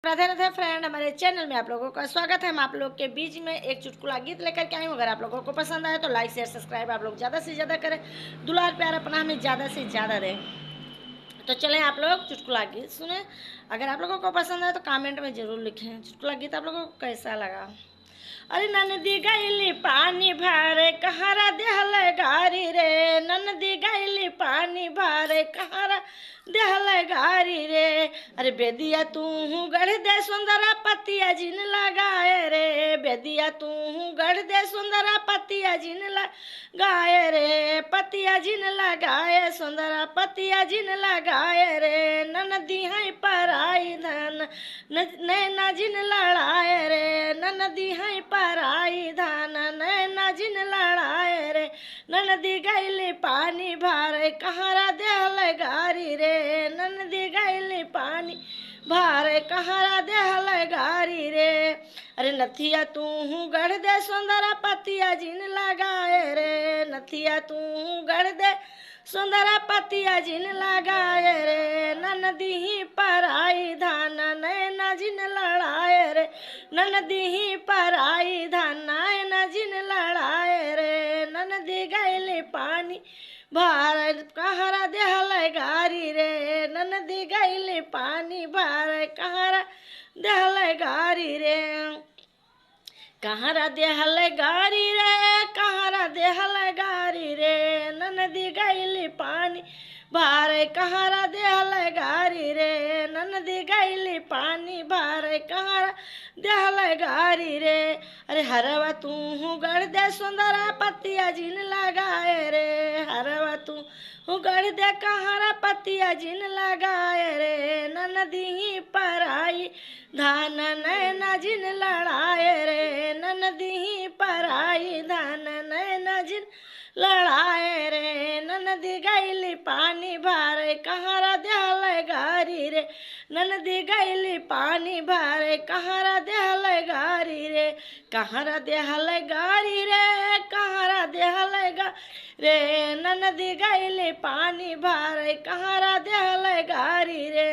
Radhe Radhe friend, हमारे channel में आप लोगों का स्वागत है। हम आप लोग के बीच में एक चुटकुला गीत लेकर के आई हूँ। अगर आप लोगों को पसंद आए तो लाइक शेयर सब्सक्राइब आप लोग ज़्यादा से ज़्यादा करें, दुलार प्यार अपना हमें ज़्यादा से ज़्यादा दें। तो चलें आप लोग चुटकुला गीत सुने। अगर आप लोगों को पसंद आए तो कमेंट में ज़रूर लिखें चुटकुला गीत आप लोगों को कैसा लगा। अरे ननदी गैली पानी भारे कहारा देहल गारी रे, ननदी गैली पानी भारे कहारा देहल गारी रे। अरे बेदिया तू गढ़ दे सुंदरा पतिया जिन लगाए रे, बेदिया तू गढ़ दे सुंदरा पतिया जिन लगाए रे, पतिया जिन लगाए सुंदरा पतिया जिन लगाए रे। ननदी है पराई धन नैना जिन लड़ाए रे, ननदी है पराई धान नैना जिन लड़ाए रे। ननदी गैली पानी भारे कहारा देहल गारी रे, ननदी गैली पानी भारे कहारा देहल गारी रे। अरे नथिया तू गढ़ दे सुंदरा पतिया जिन लगाए रे, नथिया तू गढ़ दे सुंदरा पतिया जिन लगाए रे। ननदी ही पराई धान नैना जिन लड़ाए रे, ननदी ही पराई धान नैना जिन लड़ाए रे। ननदी गैली पानी भार कहारा देहल गारी रे, ननदी गैली पानी भार कहारा देहल गारी रे। कहारा देहल गारी रे, कहारा देहल गारी रे, ननदी गैली पानी भारे कहारा देहल गारी रे, ननदी गैली पानी भारे कहारा देहल गारी रे। अरे हरवा तू गढ़ दे सुंदरा पतिया जिन लगाए रे, हरवा तू गढ़ दे कहारा पतिया जिन लगाए रे। ननदी ही पराई धान नैना जिन लड़ाए रे, ननदी ही पराई धान नैना जिन लड़ाए रे। ननदी गैली पानी भारे कहारा देहल गारी रे, ननदी गैली पानी भारे कहारा देहल गारी रे। कहारा देहल गारी रे, कहारा देहल गारी रे, ननदी गैली पानी भारे कहारा देहल गारी रे।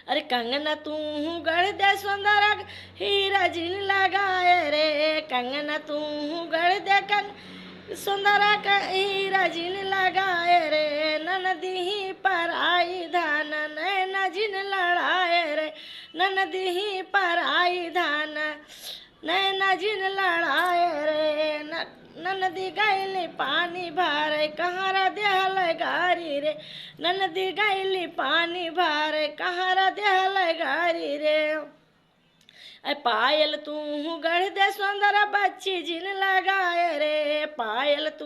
अरे कंगना तू गढ़ दे सुंदरा हीरा जिन लगाए रे, कंगना तू गढ़ दे सुंदरा का हीरा जिन लगाए रे। ननदी ही पराई धान नैना जिन लड़ाए रे, ननदी ही पराई धान नैना जिन लड़ाए रे। ननदी गैली पानी भारे कहारा देहल गारी रे, ननदी गैली पानी भारे कहारा देहल गारी रे। पायल तू गढ़ दे सुंदरा बच्ची जिन लगाए रे, पायल तू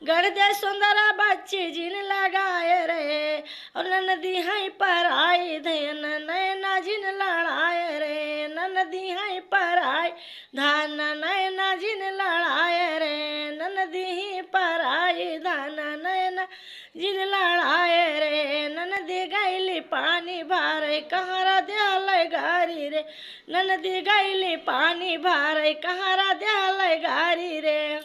गढ़ दे सुंदरा बच्ची जिन लगाए रे। और ननदी है पराई धन नैना जिन लड़ाए रे, ननदी है पराई धान नैना जिन लड़ाए रे। ननदी ही पराई धान नैना जिन लड़ाए रे। ननदी गैली पानी भारे कहारा देहल गारी रे, ननदी गैली पानी भारे कहारा देहल गारी रे।